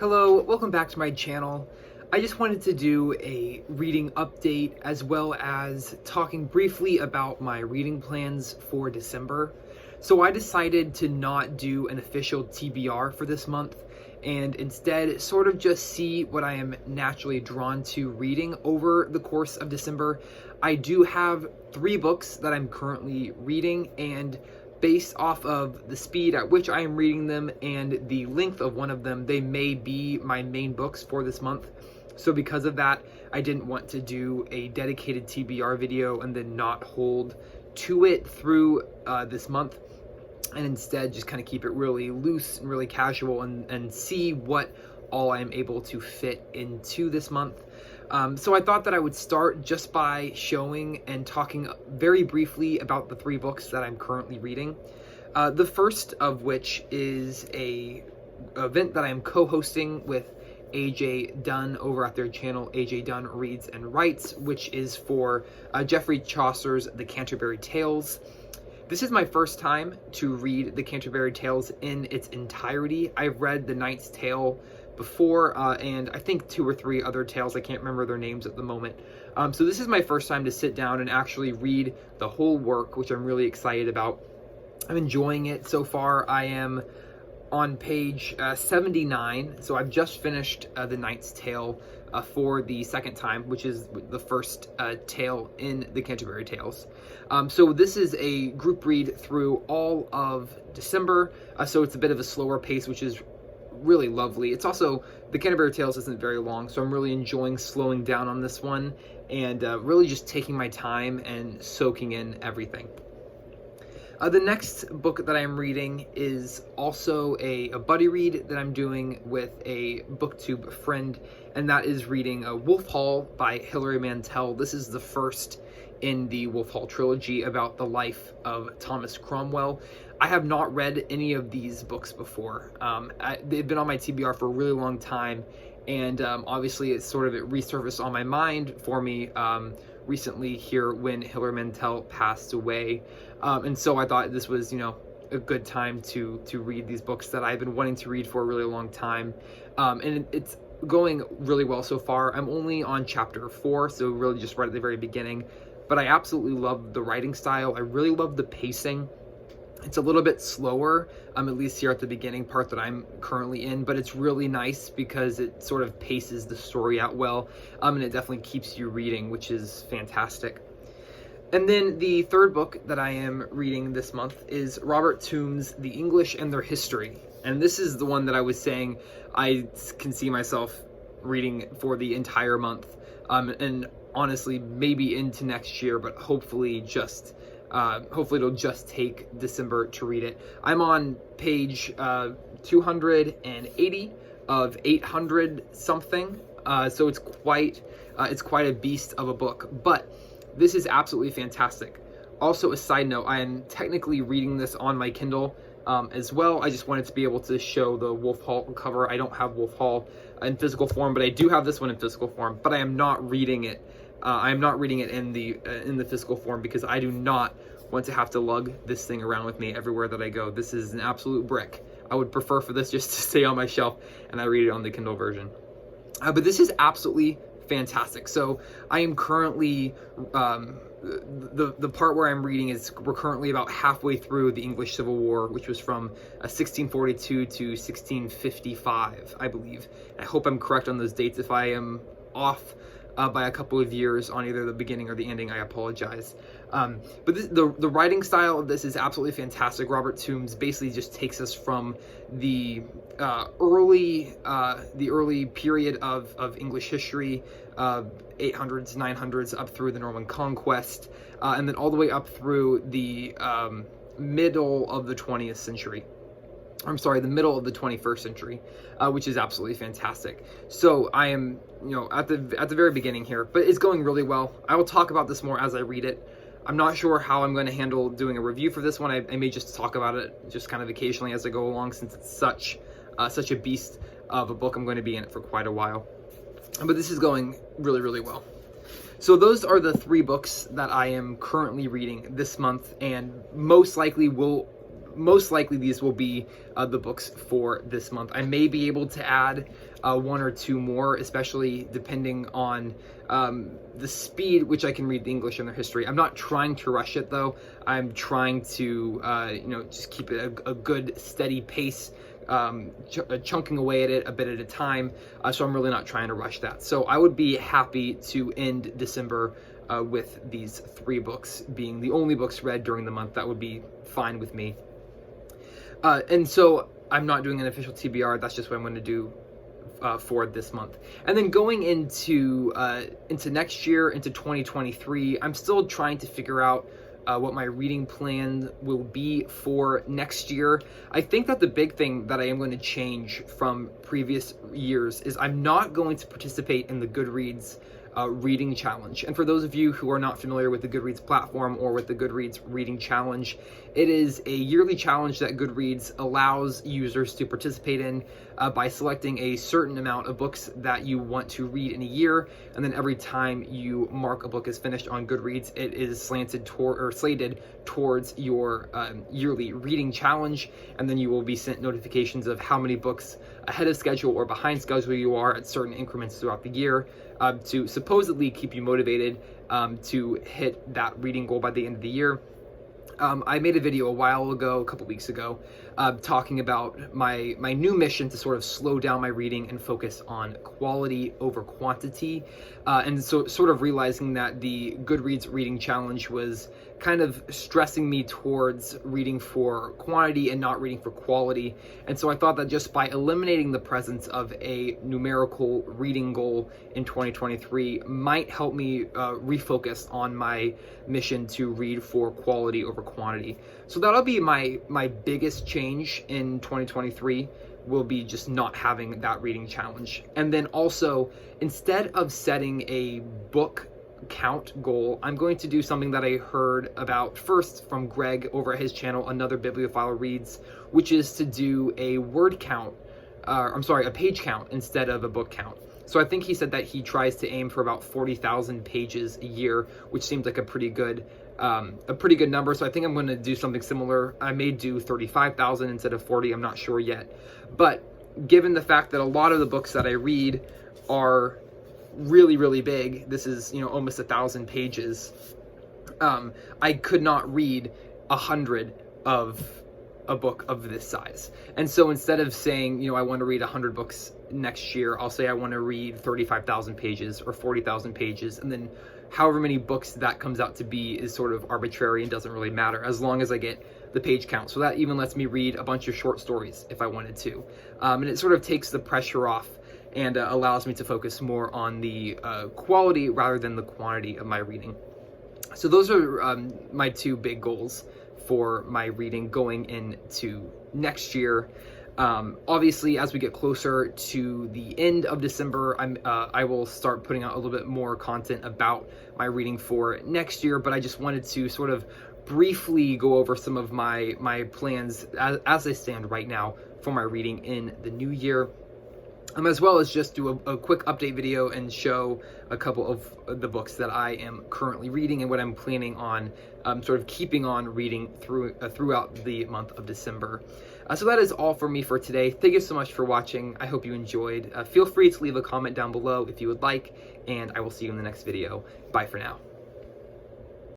Hello, welcome back to my channel. I just wanted to do a reading update as well as talking briefly about my reading plans for December. So I decided to not do an official TBR for this month and instead sort of just see what I am naturally drawn to reading over the course of December. I do have 3 books that I'm currently reading, and based off of the speed at which I am reading them and the length of one of them, they may be my main books for this month. So because of that, I didn't want to do a dedicated TBR video and then not hold to it through this month, and instead just kind of keep it really loose and really casual and see what all I'm able to fit into this month. So I thought that I would start just by showing and talking very briefly about the 3 books that I'm currently reading. The first of which is a event that I'm co-hosting with AJ Dunn over at their channel, AJ Dunn Reads and Writes, which is for Geoffrey Chaucer's The Canterbury Tales. This is my first time to read The Canterbury Tales in its entirety. I've read The Knight's Tale before, and I think 2 or 3 other tales. I can't remember their names at the moment. So this is my first time to sit down and actually read the whole work, which I'm really excited about. I'm enjoying it so far. I am on page 79, so I've just finished The Knight's Tale for the second time, which is the first tale in the Canterbury Tales. So this is a group read through all of December, so it's a bit of a slower pace, which is really lovely. It's also, the Canterbury Tales isn't very long, so I'm really enjoying slowing down on this one and really just taking my time and soaking in everything. The next book that I'm reading is also a buddy read that I'm doing with a booktube friend, and that is reading Wolf Hall by Hilary Mantel. This is the first in the Wolf Hall trilogy about the life of Thomas Cromwell. I have not read any of these books before. They've been on my TBR for a really long time, and obviously it resurfaced on my mind for me recently here when Hilary Mantel passed away. And so I thought this was, a good time to read these books that I've been wanting to read for a really long time. And it's going really well so far. I'm only on chapter 4, so really just right at the very beginning. But I absolutely love the writing style. I really love the pacing. It's a little bit slower, at least here at the beginning part that I'm currently in, but it's really nice because it sort of paces the story out well, and it definitely keeps you reading, which is fantastic. And then the third book that I am reading this month is Robert Tomb's The English and Their History. And this is the one that I was saying I can see myself reading for the entire month, and honestly, maybe into next year, but hopefully it'll just take December to read it. I'm on page 280 of 800 something, so it's quite a beast of a book, but this is absolutely fantastic. Also, a side note, I am technically reading this on my Kindle as well. I just wanted to be able to show the Wolf Hall cover. I don't have Wolf Hall in physical form, but I do have this one in physical form, but I am not reading it. I'm not reading it in the physical form because I do not want to have to lug this thing around with me everywhere that I go. This is an absolute brick. I would prefer for this just to stay on my shelf and I read it on the Kindle version. But this is absolutely fantastic. So I am currently, the part where I'm reading is, we're currently about halfway through the English Civil War, which was from 1642 to 1655, I believe. I hope I'm correct on those dates. If I am off by a couple of years on either the beginning or the ending, I apologize. But the writing style of this is absolutely fantastic. Robert Tombs basically just takes us from the early period of English history, 800s, 900s, up through the Norman Conquest, and then all the way up through the middle of the 20th century. I'm sorry, the middle of the 21st century, which is absolutely fantastic. So I am, at the very beginning here, but it's going really well. I will talk about this more as I read it. I'm not sure how I'm going to handle doing a review for this one. I may just talk about it just kind of occasionally as I go along, since it's such a beast of a book. I'm going to be in it for quite a while. But this is going really, really well. So those are the 3 books that I am currently reading this month, and most likely will most likely these will be the books for this month. I may be able to add one or two more, especially depending on the speed which I can read the English and their history. I'm not trying to rush it though. I'm trying to just keep it a good steady pace, chunking away at it a bit at a time. So I'm really not trying to rush that. So I would be happy to end December with these 3 books being the only books read during the month. That would be fine with me. And so I'm not doing an official TBR. That's just what I'm going to do for this month. And then going into next year, into 2023, I'm still trying to figure out what my reading plan will be for next year. I think that the big thing that I am going to change from previous years is I'm not going to participate in the Goodreads reading challenge. And for those of you who are not familiar with the Goodreads platform or with the Goodreads reading challenge, it is a yearly challenge that Goodreads allows users to participate in by selecting a certain amount of books that you want to read in a year. And then every time you mark a book as finished on Goodreads, it is slated towards your yearly reading challenge. And then you will be sent notifications of how many books ahead of schedule or behind schedule you are at certain increments throughout the year, to supposedly keep you motivated to hit that reading goal by the end of the year. I made a video a couple weeks ago, talking about my new mission to sort of slow down my reading and focus on quality over quantity. And so sort of realizing that the Goodreads reading challenge was kind of stressing me towards reading for quantity and not reading for quality. And so I thought that just by eliminating the presence of a numerical reading goal in 2023 might help me refocus on my mission to read for quality over quantity. So that'll be my biggest change in 2023, will be just not having that reading challenge. And then also, instead of setting a book count goal, I'm going to do something that I heard about first from Greg over at his channel, Another Bibliophile Reads, which is to do a page count instead of a book count. So I think he said that he tries to aim for about 40,000 pages a year, which seems like a pretty good number. So I think I'm going to do something similar. I may do 35,000 instead of 40. I'm not sure yet. But given the fact that a lot of the books that I read are really, really big, this is, almost 1,000 pages. I could not read 100 of a book of this size. And so instead of saying, I want to read 100 books next year, I'll say I want to read 35,000 pages or 40,000 pages. And then however many books that comes out to be is sort of arbitrary and doesn't really matter, as long as I get the page count. So that even lets me read a bunch of short stories if I wanted to. And it sort of takes the pressure off and allows me to focus more on the quality rather than the quantity of my reading. So those are my 2 big goals for my reading going into next year. Obviously, as we get closer to the end of December, I will start putting out a little bit more content about my reading for next year, but I just wanted to sort of briefly go over some of my plans as they stand right now for my reading in the new year. As well as just do a quick update video and show a couple of the books that I am currently reading and what I'm planning on sort of keeping on reading throughout the month of December. So that is all for me for today. Thank you so much for watching. I hope you enjoyed. Feel free to leave a comment down below if you would like, and I will see you in the next video. Bye for now.